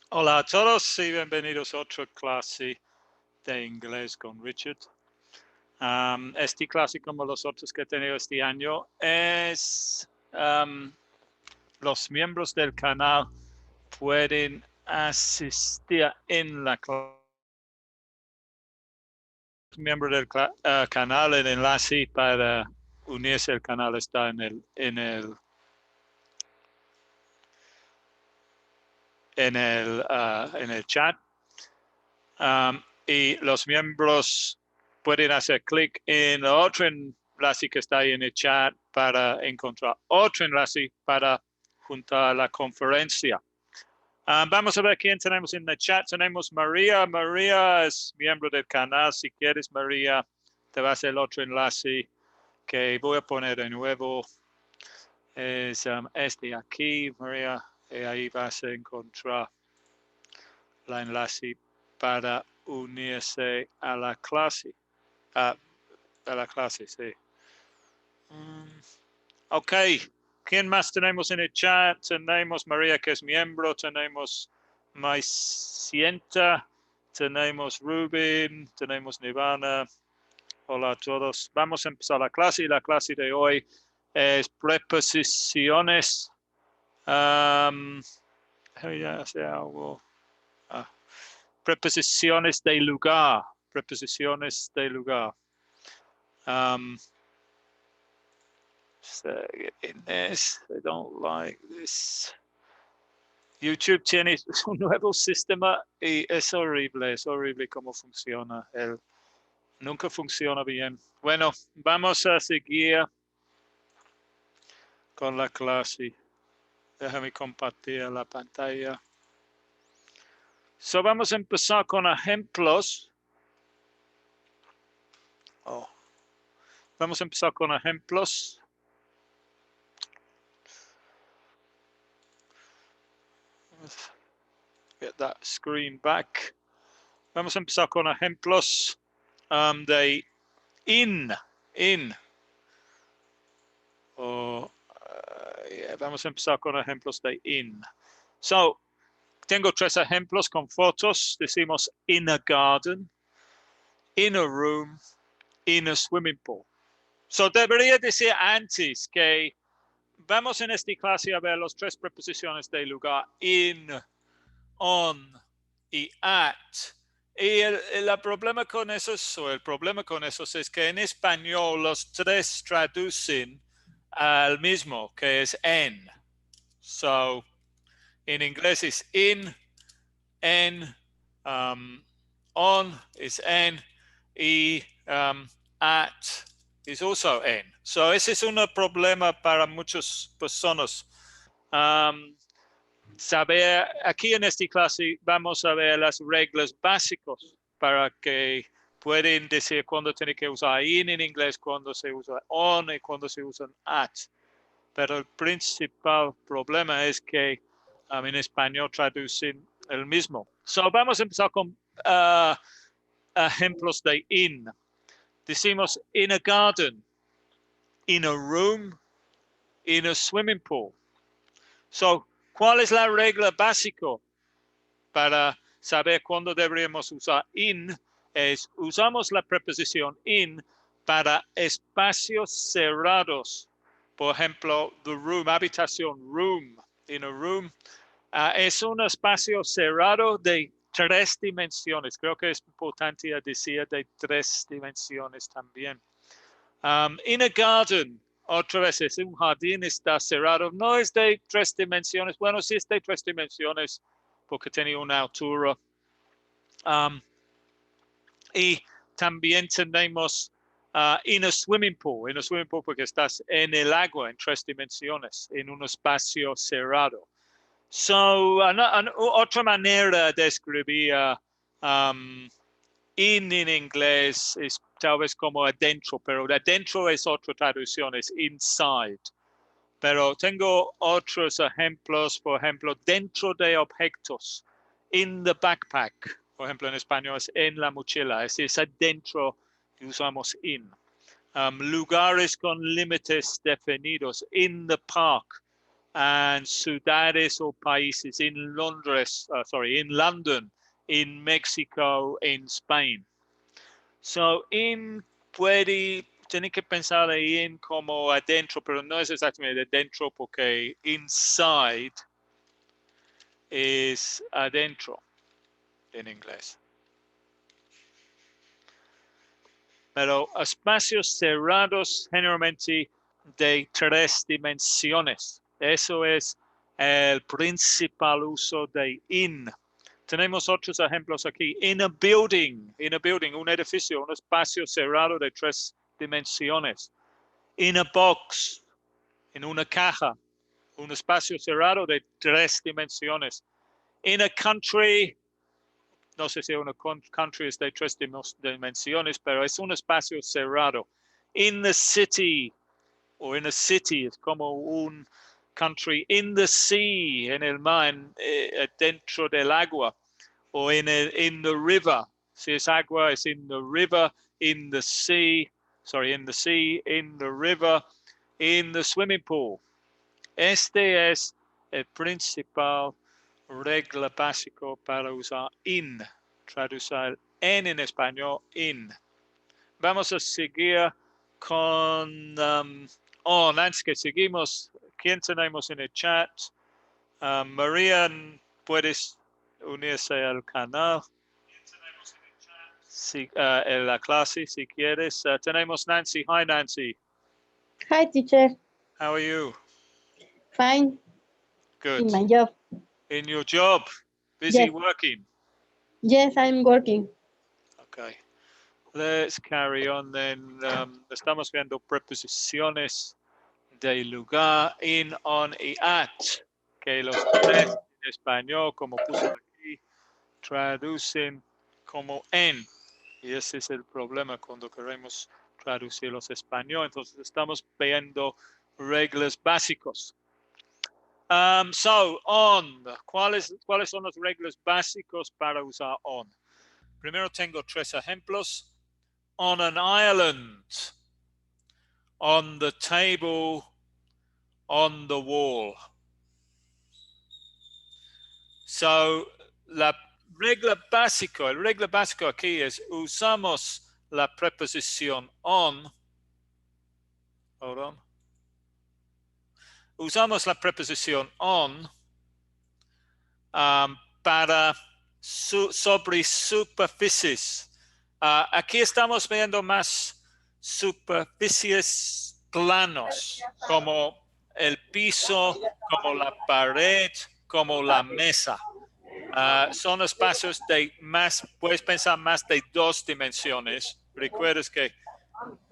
Hola a todos y bienvenidos a otra clase de inglés con Richard. Esta clase, como los otros que he tenido este año, es los miembros del canal pueden asistir en la clase. Miembro del canal, el enlace para unirse al canal está en el chat. Y los miembros pueden hacer clic en otro enlace que está ahí en el chat para encontrar otro enlace para juntar la conferencia. Vamos a ver quién tenemos en el chat. Tenemos María. María es miembro del canal. Si quieres, María, te va a hacer el otro enlace que voy a poner de nuevo. Es este aquí, María. Y ahí vas a encontrar la enlace para unirse a la clase. A la clase, sí. Ok. ¿Quién más tenemos en el chat? Tenemos María, que es miembro. Tenemos Maicienta. Tenemos Rubin. Tenemos Nirvana. Hola a todos. Vamos a empezar la clase. Y la clase de hoy es preposiciones. Ya hace algo. Preposiciones de lugar. Preposiciones de lugar. In this, I don't like this. YouTube tiene un nuevo sistema y es horrible cómo funciona. Nunca funciona bien. Bueno, vamos a seguir con la clase. Déjame compartir la pantalla. So, vamos a empezar con ejemplos. Vamos a empezar con ejemplos. Let's get that screen back. Vamos a empezar con ejemplos de in. Vamos a empezar con ejemplos de in. So, tengo 3 ejemplos con fotos. Decimos in a garden, in a room, in a swimming pool. So, debería decir antes que vamos en esta clase a ver las 3 preposiciones de lugar: in, on y at. Y el problema con esos, o el problema con esos es que en español los 3 traducen al mismo, que es en. So, en inglés es in, en, on is en, y at is also en. So, ese es un problema para muchas personas. Saber, aquí en esta clase vamos a ver las reglas básicas para que pueden decir cuándo tiene que usar in en inglés, cuándo se usa on y cuándo se usa at. Pero el principal problema es que en español traducen el mismo. So, vamos a empezar con ejemplos de in. Decimos in a garden, in a room, in a swimming pool. So, ¿cuál es la regla básica para saber cuándo deberíamos usar in? Es usamos la preposición in para espacios cerrados. Por ejemplo, the room, habitación, room, in a room. Es un espacio cerrado de 3 dimensiones. Creo que es importante decir de 3 dimensiones también. In a garden, otra vez es un jardín, está cerrado. No es de 3 dimensiones. Bueno, sí es de 3 dimensiones porque tiene una altura. Y también tenemos in a swimming pool. In a swimming pool porque estás en el agua en 3 dimensiones, en un espacio cerrado. So, otra manera de escribir in inglés es tal vez como adentro, pero adentro es otra traducción, es inside. Pero tengo otros ejemplos, por ejemplo, dentro de objetos, in the backpack. Por ejemplo, en español es en la mochila, es adentro que usamos in. Lugares con límites definidos, in the park. and ciudades o países in Londres, in London, in Mexico, in Spain. So, in puede, tienen que pensar ahí en como adentro, pero no es exactamente adentro porque inside es adentro en inglés. Pero espacios cerrados generalmente de 3 dimensiones. Eso es el principal uso de in. Tenemos otros ejemplos aquí. In a building, un edificio, un espacio cerrado de 3 dimensiones. In a box, en una caja, un espacio cerrado de 3 dimensiones. In a country, no sé si una country es de 3 dimensiones, pero es un espacio cerrado. In the city, o in a city, es como un country. In the sea, en el mar, dentro del agua. O in the river, si es agua, es in the river, in the sea, in the river, in the swimming pool. Este es el principal regla básico para usar in, traducir en español in. Vamos a seguir con, Nancy, que seguimos. ¿Quién tenemos en el chat? María, puedes unirse al canal. Si, en la clase, si quieres. Tenemos Nancy. Hi, Nancy. Hi, teacher. How are you? Fine. Good. In my job. In your job? Busy Yes. working? Yes, I'm working. Okay. Let's carry on then. Estamos viendo preposiciones de lugar, in, on y at, que los 3 en español, como puse aquí, traducen como en. Y ese es el problema cuando queremos traducir los español. Entonces estamos viendo reglas básicos. So, on. ¿Cuáles son las reglas básicos para usar on? Primero tengo 3 ejemplos. On an island, on the table, on the wall. So, el regla básico aquí es usamos la preposición on. Hold on. Usamos la preposición on para sobre superficies. Aquí estamos viendo más superficies planos, como el piso, como la pared, como la mesa. Son espacios de más, puedes pensar más de 2 dimensiones. Recuerdes que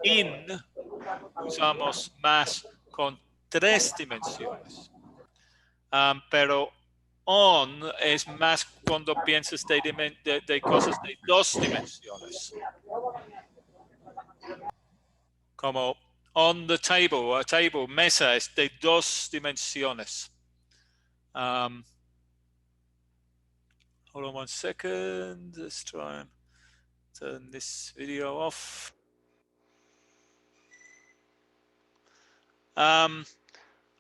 in usamos más con 3 dimensiones. Pero on es más cuando piensas de cosas de 2 dimensiones. Como on the table, mesa es de 2 dimensiones. Hold on 1 second. Let's try and turn this video off.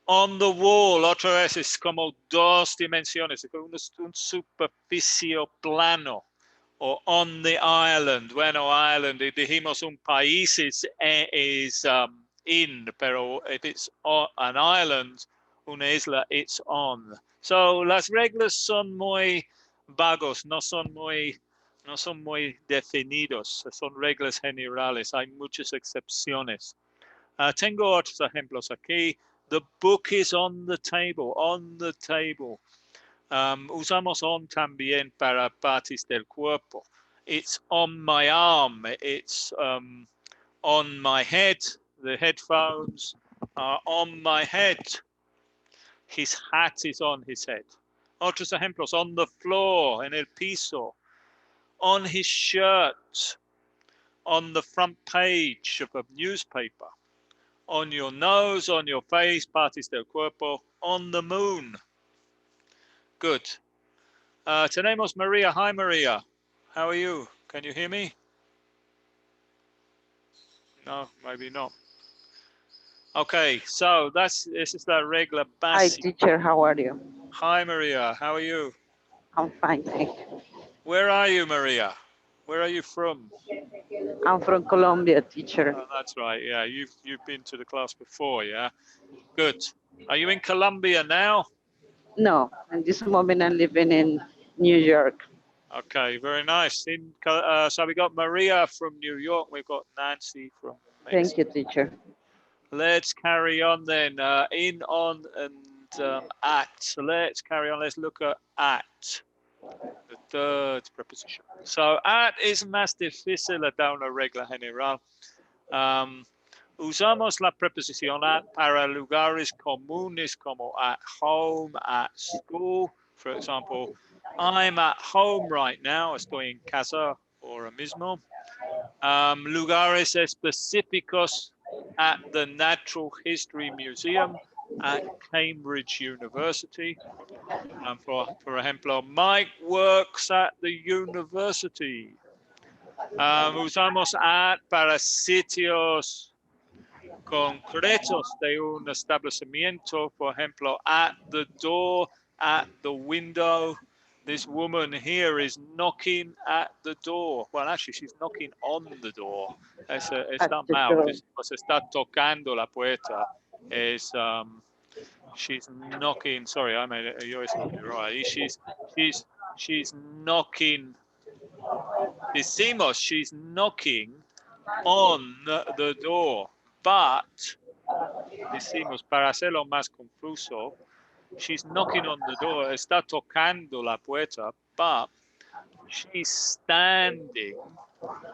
On the wall, otra vez es como 2 dimensiones, es como un superficie plano. O on the island, bueno, island, dijimos un país is in, pero if it's on an island, una isla, it's on. So, las reglas son muy vagos, no son muy definidos, son reglas generales, hay muchas excepciones. Tengo otros ejemplos aquí. The book is on the table, usamos on también para partes del cuerpo. It's on my arm, it's on my head, the headphones are on my head. His hat is on his head. Otros ejemplos, on the floor, en el piso, on his shirt, on the front page of a newspaper. On your nose, on your face, partes del cuerpo, on the moon. Good. Tenemos Maria. Hi, Maria. How are you? Can you hear me? No, maybe not. Okay, so this is la regla Hi, básica. teacher. How are you? Hi, Maria. How are you? I'm fine, thank you. Where are you, Maria? Where are you from? I'm from Colombia, teacher. Oh, that's right. Yeah, you've been to the class before. Yeah, good. Are you in Colombia now? No, in this moment I'm living in New York. Okay, very nice. So we got Maria from New York. We've got Nancy from Thank you, Mexico. teacher. Let's carry on then. In, on, and at. So let's carry on. Let's look at the third preposition. So at is más difícil da una regla general. Usamos la preposición at para lugares comunes como at home, at school. For example, I'm at home right now. Estoy en casa ahora mismo. Lugares específicos at the Natural History Museum at Cambridge University. For ejemplo, Mike works at the university. Usamos at para sitios concretos de un establecimiento. Por ejemplo, at the door, at the window. This woman here is knocking at the door. Well, actually, she's knocking on the door. At Está the mal. door. Pues está tocando la puerta. Es she's knocking. Sorry, I made it. You escribí right. She's knocking. Decimos she's knocking on the door, but decimos para hacerlo más confuso, she's knocking on the door. Está tocando la puerta, but she's standing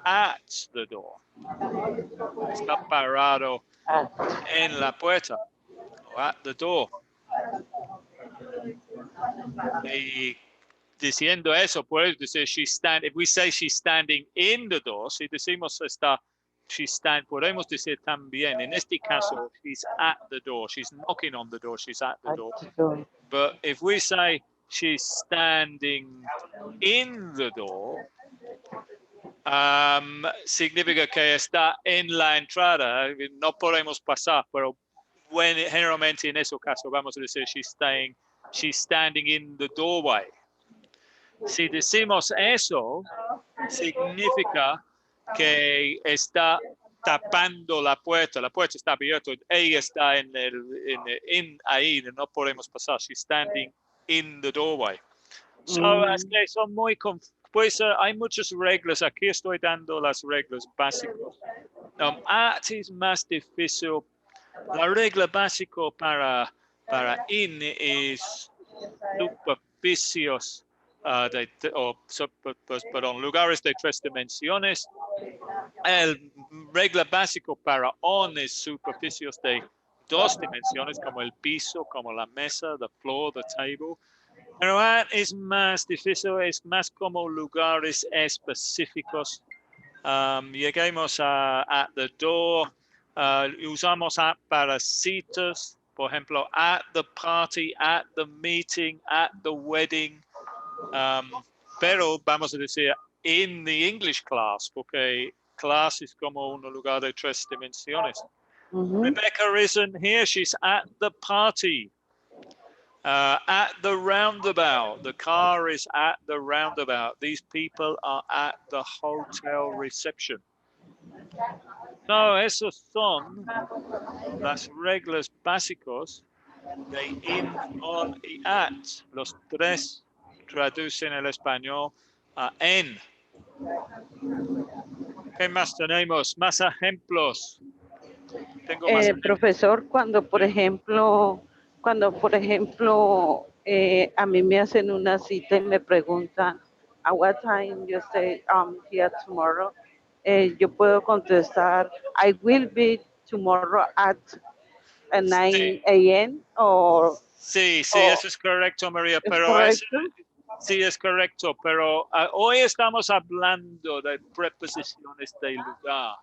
at the door. Está parado At. en la puerta or at the door. Y diciendo eso, puedes decir if we say she's standing in the door, si decimos podemos decir también, en este caso, she's at the door, she's knocking on the door, she's at the At door. the door. But if we say she's standing in the door, significa que está en la entrada, no podemos pasar, pero generalmente en ese caso vamos a decir she's standing in the doorway. Si decimos eso, significa que está tapando la puerta está abierta, ella está ahí, no podemos pasar. She's standing in the doorway. So, es que son muy, pues hay muchas reglas, aquí estoy dando las reglas básicas. At es más difícil. La regla básica para in es superficios perdón, lugares de 3 dimensiones. El regla básico para on es superficios de 2 dimensiones, como el piso, como la mesa, the floor, the table. Pero at es más difícil, es más como lugares específicos. Lleguemos at the door. Usamos at para citas. Por ejemplo, at the party, at the meeting, at the wedding. Pero vamos a decir in the English class, porque class es como un lugar de 3 dimensiones. Rebecca isn't here, she's at the party. At the roundabout, the car is at the roundabout. These people are at the hotel reception. So, esos son las reglas básicos de in, on y at. Los 3 traducen el español a en. ¿Qué más tenemos? Más ejemplos. Tengo más ejemplos. Profesor, cuando por ejemplo, a mí me hacen una cita y me preguntan, "At what time you say here tomorrow?" Yo puedo contestar, "I will be tomorrow at 9 a.m." Sí, eso es correcto, María, ¿Es pero correcto? sí es correcto, pero hoy estamos hablando de preposiciones de lugar.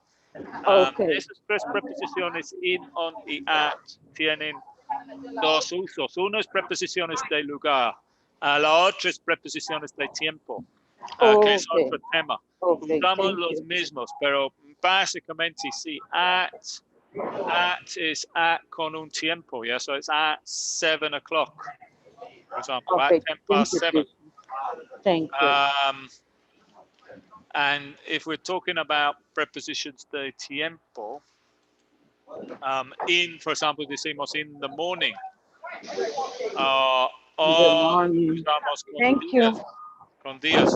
Okay. Esas 3 preposiciones in, on y at tienen 2 usos. Uno es preposiciones de lugar, la otra es preposiciones de tiempo, que es otro tema. Okay, Usamos thank los you. mismos, pero básicamente sí, at At is at con un tiempo, yeah? So it's at 7 o'clock, for example, Okay, at 10 thank past you, 7. teacher. Thank you. And if we're talking about prepositions de tiempo, in, for example, decimos in the morning, Good o morning. usamos Thank you. con días.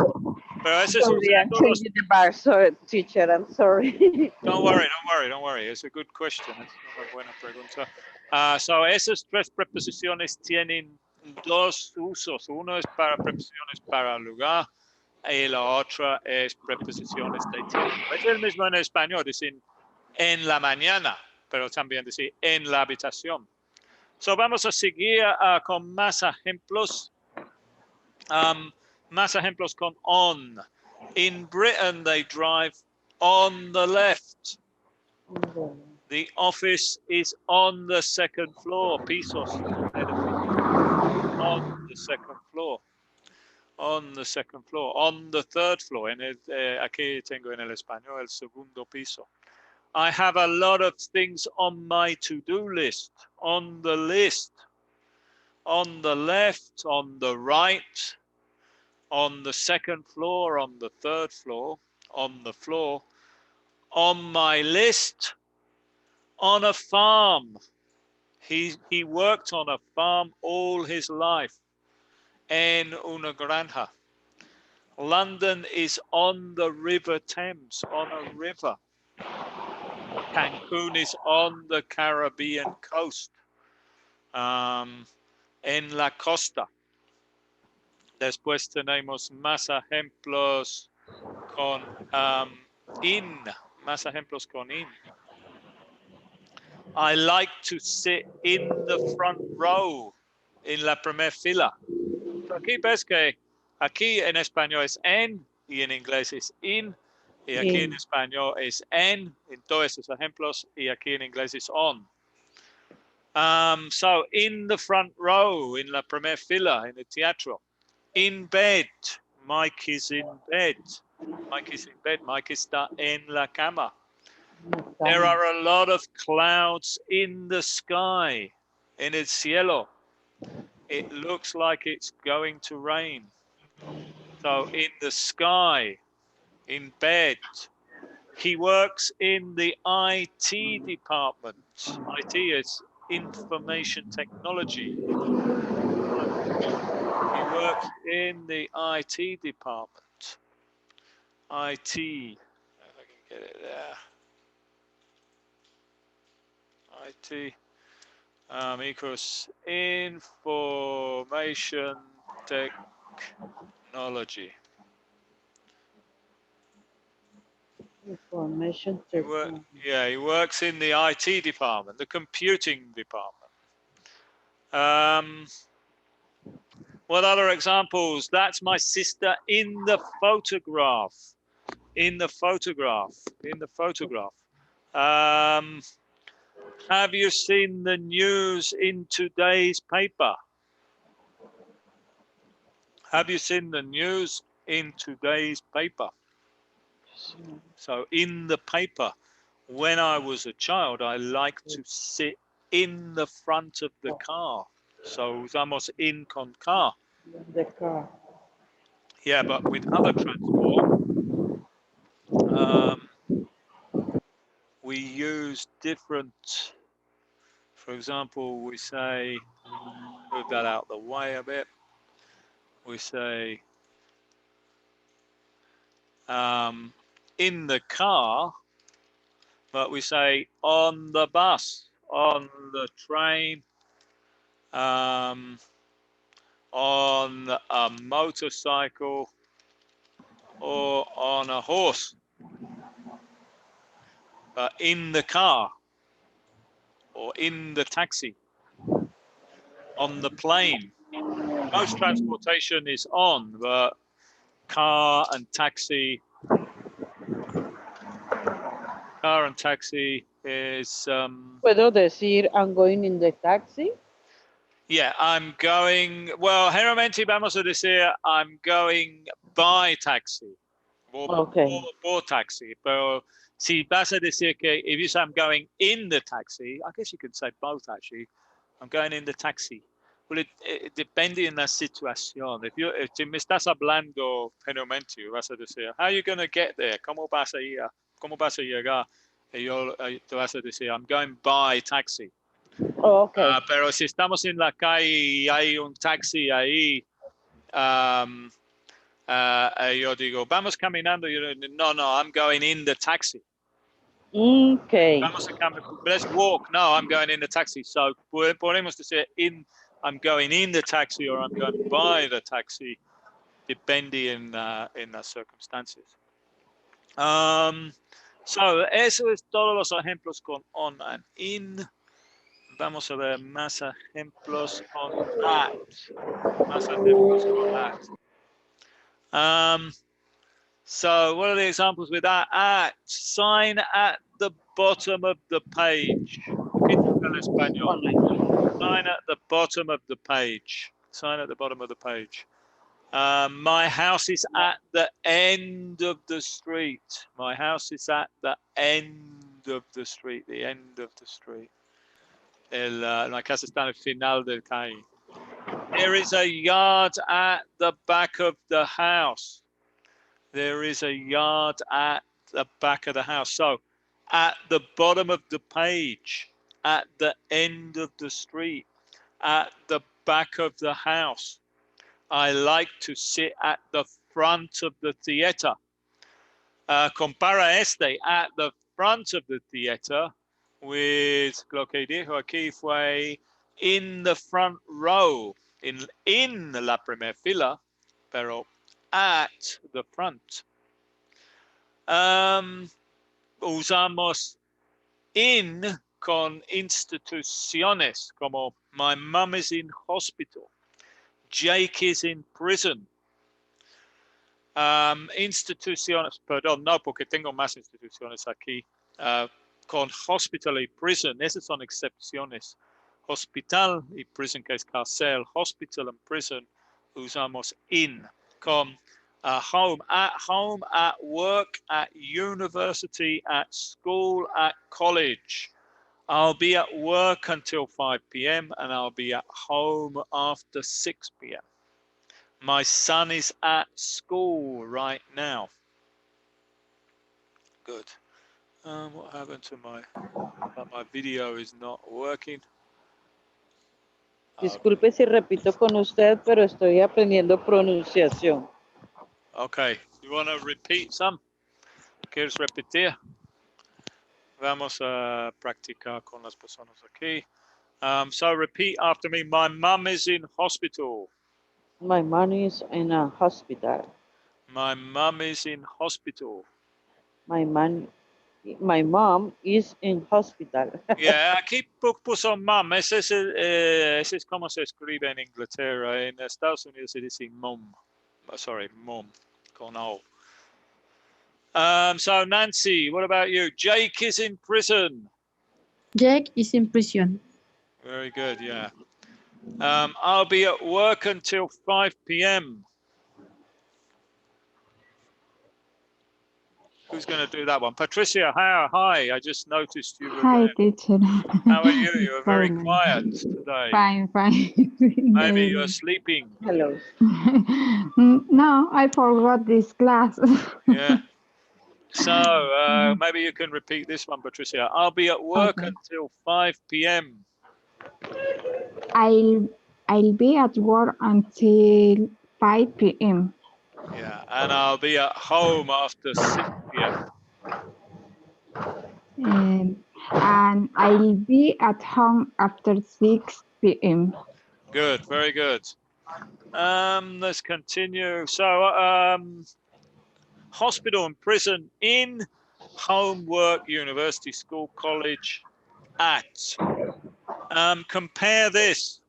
Pero eso se Sorry, usa I'm en todos los. changing the bar. Sorry, teacher, I'm sorry. Don't worry. It's a good question. Es una buena pregunta. So esas tres preposiciones tienen dos usos. Uno es para preposiciones para lugar y la otra es preposiciones de tiempo. Es el mismo en español, decir en la mañana, pero también decir en la habitación. So vamos a seguir con más ejemplos. Más ejemplos con on. In Britain, they drive on the left. The office is on the second floor. Pisos. On the second floor. On the second floor. On the third floor. Aquí tengo en el español el segundo piso. I have a lot of things on my to-do list. On the list. On the left. On the right. On the second floor. On the third floor. On the floor. On my list. On a farm. He worked on a farm all his life. En una granja. London is on the River Thames, on a river. Cancun is on the Caribbean coast. En la costa. Después tenemos más ejemplos con in. Más ejemplos con in. I like to sit in the front row, en la primera fila. Aquí ves que aquí en español es en y en inglés es in, y aquí en español es en todos esos ejemplos, y aquí en inglés es on. So in the front row, en la primera fila, en el teatro. In bed, Mike is in bed. Mike is in bed. Mike está en la cama. There are a lot of clouds in the sky, en el cielo. It looks like it's going to rain. So in the sky, in bed. He works in the IT department. IT is information technology. He works in the IT department. IT. If I can get it there. IT equals information technology. Information technology. He works in the IT department, the computing department. What other examples? That's my sister in the photograph. In the photograph. In the photograph. Have you seen the news in today's paper? Have you seen the news in today's paper? So in the paper. When I was a child, I liked to sit in the front of the car. So usamos in con car. The car. Yeah, but with other transport, we use different, for example, we say, move that out the way a bit. We say, in the car, but we say on the bus, on the train, on a motorcycle, or on a horse. In the car, or in the taxi, on the plane. Most transportation is on, but car and taxi is ¿Puedo decir I'm going in the taxi? yeah, I'm going, well, generalmente vamos a decir I'm going by taxi. Por taxi. Pero si vas a decir que, if you say I'm going in the taxi, I guess you could say both actually. I'm going in the taxi. Well, it depende en la situación. Si me estás hablando penalmente, vas a decir, how are you going to get there? ¿Cómo vas a ir? ¿Cómo vas a llegar? Y te vas a decir, I'm going by taxi. Pero si estamos en la calle y hay un taxi ahí, yo digo, vamos caminando. No, I'm going in the taxi. Okay. Vamos a caminar. Let's walk. No, I'm going in the taxi. So podemos decir I'm going in the taxi or I'm going by the taxi, depende en las circunstancias. So eso es todos los ejemplos con on and in. Vamos a ver más ejemplos con at. Más ejemplos con at. So what are the examples with that? At, sign at the bottom of the page. Sign at the bottom of the page. Sign at the bottom of the page. My house is at the end of the street. My house is at the end of the street. The end of the street. La casa está al final del calle. There is a yard at the back of the house. There is a yard at the back of the house. So, at the bottom of the page, at the end of the street, at the back of the house. I like to sit at the front of the theater. Compara este at the front of the theater with lo que dijo aquí fue in the front row, in la primera fila, pero at the front. Usamos in con instituciones, como my mum is in hospital, Jake is in prison. Instituciones, perdón, no, porque tengo más instituciones aquí. Con hospital y prison, esas son excepciones. Hospital y prison, que es cárcel, hospital and prison, usamos in. Con home, at work, at university, at school, at college. I'll be at work until 5 p.m. and I'll be at home after 6 p.m. My son is at school right now. Good. What happened to my video is not working. Disculpe si repito con usted, pero estoy aprendiendo pronunciación. Okay. You want to repeat some? ¿Quieres repetir? Vamos a practicar con las personas aquí. So repeat after me. My mum is in hospital. My mom is in a hospital. My mum is in hospital. My mom is in hospital. Yeah, aquí puso mum. Ese es como se escribe en Inglaterra. En Estados Unidos se dice mum. Sorry, mum, con O. So Nancy, what about you? Jake is in prison. Jake is in prison. Very good, yeah. I'll be at work until 5 p.m. Who's going to do that one? Patricia, hi. I just noticed you were Hi, there. teacher. How are you? You're very Fine. quiet today. Fine. Maybe you're sleeping. Hello. No, I forgot this class. Yeah. So maybe you can repeat this one, Patricia. I'll be at work until 5 p.m. I'll be at work until 5 p.m. Yeah, and I'll be at home after 6 p.m. And I'll be at home after 6 p.m. Good, very good. Let's continue. So, hospital and prison, in, home, work, university, school, college, at. Compare this.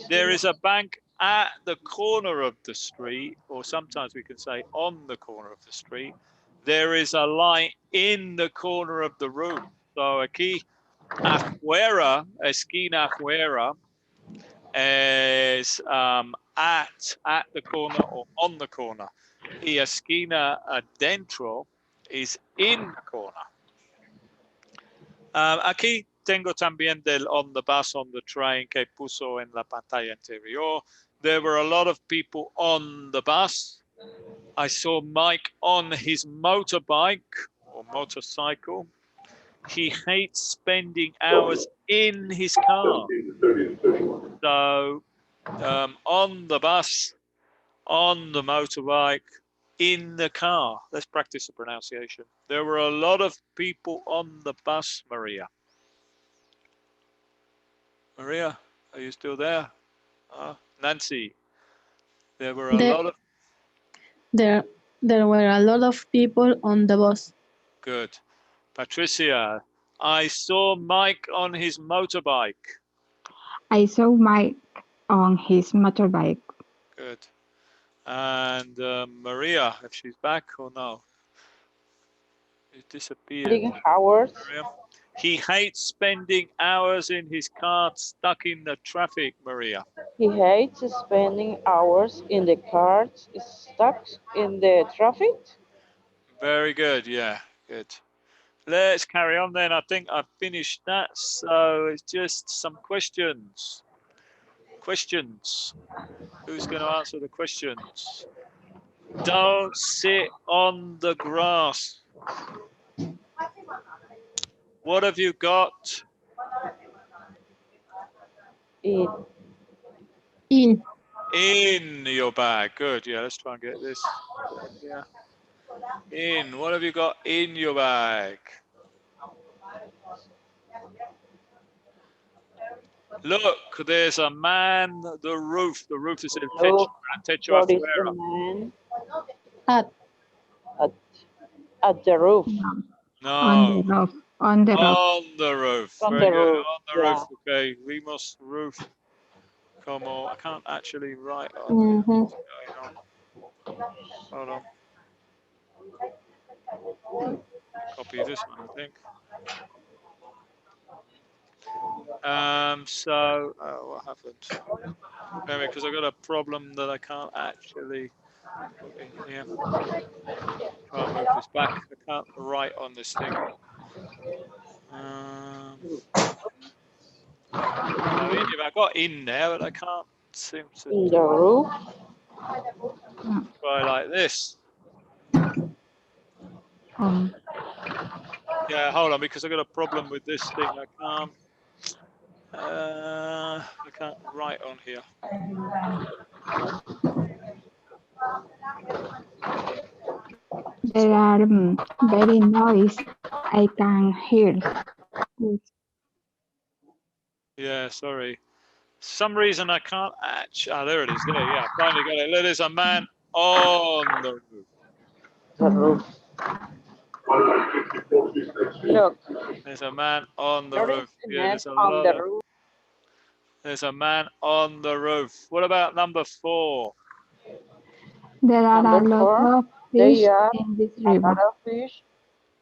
There is a bank at the corner of the street, or sometimes we can say on the corner of the street. There is a light in the corner of the room. So aquí, afuera, esquina afuera, is at the corner or on the corner. y esquina adentro is in the corner. Aquí tengo también del on the bus, on the train que puso en la pantalla anterior. There were a lot of people on the bus. I saw Mike on his motorbike or motorcycle. He hates spending hours in his car. So on the bus, on the motorbike, in the car. Let's practice the pronunciation. There were a lot of people on the bus, Maria. Maria, are you still there? Nancy, there were a There, lot of... there, there were a lot of people on the bus. Good. Patricia, I saw Mike on his motorbike. I saw Mike on his motorbike. Good. And Maria, if she's back or no? It disappeared. Hours. Maria. He hates spending hours in his car stuck in the traffic, Maria. He hates spending hours in the car stuck in the traffic. Very good, yeah, good. Let's carry on then. I think I've finished that. So it's just some questions. Questions. Who's going to answer the questions? Don't sit on the grass. What have you got? In. In your bag. Good. Yeah, let's try and get this. Yeah. In. What have you got in your bag? Look, there's a man. The roof. The roof is el techo. Techo What is afuera. the man At at the roof? No. On the roof. On the roof. On the roof. On Very the good. roof, On the yeah. roof. Okay. We must roof. Come on. I can't actually write on. Mhm. What's going on? Hold on. Copy this one, I think. So what happened? Maybe because I got a problem that I can't actually put in here. Try and move this back. I can't write on this thing. So in, I got in there, but I can't seem to In the roof. try like this. Yeah, hold on, because I got a problem with this thing. I can't write on here. There are very noise. I can hear. Yeah, sorry. Some reason I can't actually. Ah, there it is. There, yeah, finally got it. There's a man on the roof. The roof. Look. There's a man on the There is roof. a Yeah, man there's a on lot the of. roof. There's a man on the roof. What about number 4? There are Number a lot 4, of there fish are in this a river. lot of fish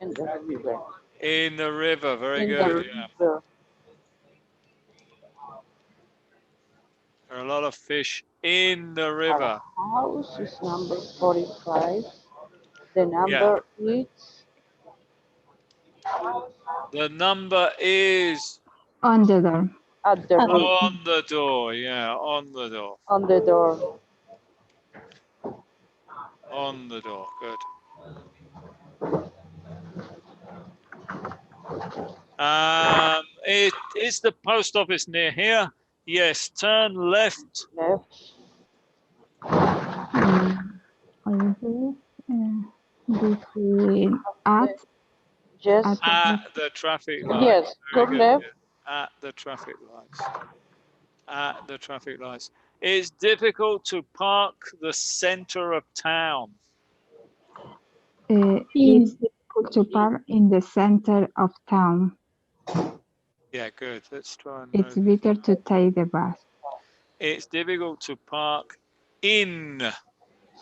in the river. In the river. Very In good. the Yeah. river. There are a lot of fish in the Our river. house is number 45. The Yeah. number is The number is On the door. at the roof. on the door. Yeah, on the door. On the door. On the door. Good. Is the post office near here? Yes. Turn left. Left. This is at Just At the traffic lights. yes. Very Turn good. left. Yeah. At the traffic lights. At the traffic lights. It's difficult to park the center of town. it's difficult to park in the center of town. Yeah, good. Let's try and It's move. better to take the bus. It's difficult to park in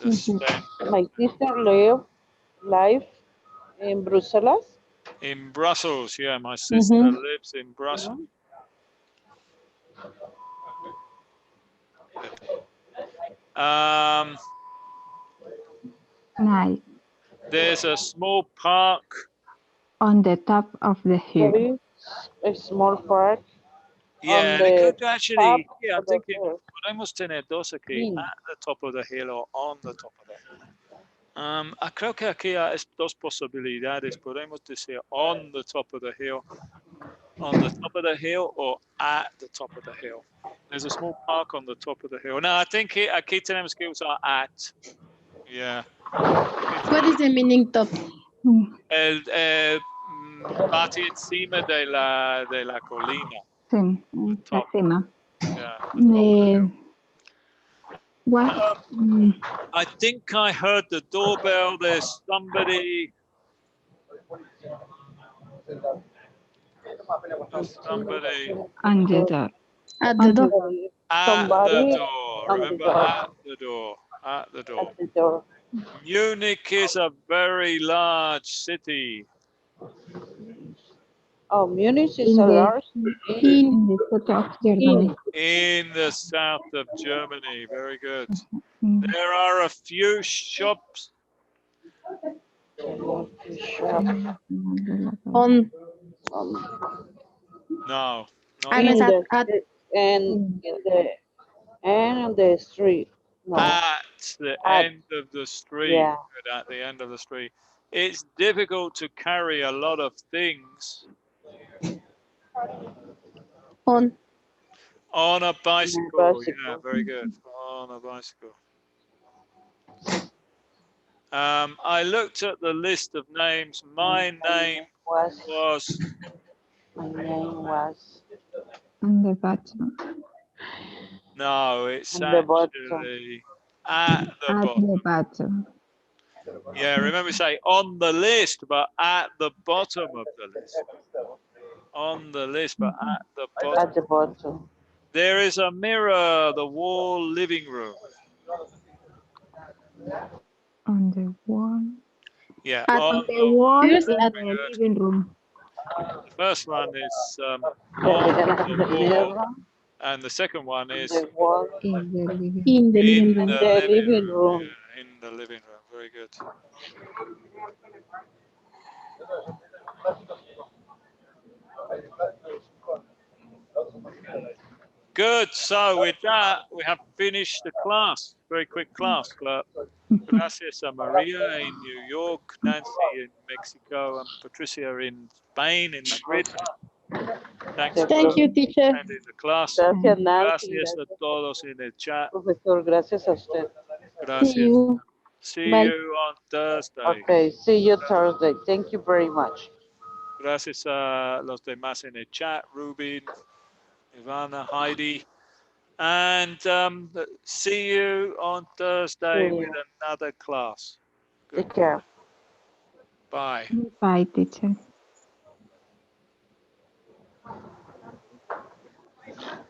the center. My sister live in Brussels. In Brussels. Yeah, my sister lives in Brussels. Nice. There's a small park. On the top of the hill. There is a small park Yeah, on and it the could top actually, yeah, I'm of the thinking, hill. podemos tener dos aquí, Mm. at the top of the hill or on the top of the hill. Creo que aquí hay dos posibilidades. Podemos decir on the top of the hill, on the top of the hill, or at the top of the hill. There's a small park on the top of the hill. No, I think aquí tenemos que usar at. Yeah. What is the meaning top? Parte encima de la colina. Sí, Top. encima. Yeah. The top of the hill. What? I think I heard the doorbell. There's somebody. Somebody On the door. At the door. at Somebody the door. on the Remember, door. at the door. At the door. At the door. Munich is a very large city. Oh, Munich is In a the- large city. In the south of Germany. In the south of Germany. Very good. Mm. There are a few shops. On. No. And In it's the, at and in the and on the street. No. At the At- end of the street. Yeah. Good, at the end of the street. It's difficult to carry a lot of things on. on a bicycle. bicycle. Yeah, very good. On a bicycle. I looked at the list of names. My name was My name was On the bottom. no. It's on the bottom. actually at the At bottom. the bottom. Yeah, remember say on the list, but at the bottom of the list. On the list, but at the bottom. At the bottom. There is a mirror, the wall living room. On the wall. Yeah, At on The wall Here's in at- the living room. the first one is on The the wall, mirror, and the second one is the wall, In the living room. in the living in room. the living room. Yeah, in the living room. Very good. Good. So with that, we have finished the class. Very quick class. Gracias a Maria in New York, Nancy in Mexico, and Patricia in Spain, in Madrid. Thanks for Thank you, teacher. attending the class. Gracias, Nancy. Gracias a todos en el chat. Profesor, gracias a usted. See Gracias. you. See Bye. you on Thursday. Okay, see you Thursday. Thank you very much. Gracias a los demás en el chat, Rubin, Ivana, Heidi. And see you on Thursday See with you. another class. Take care. Bye. Bye, teacher.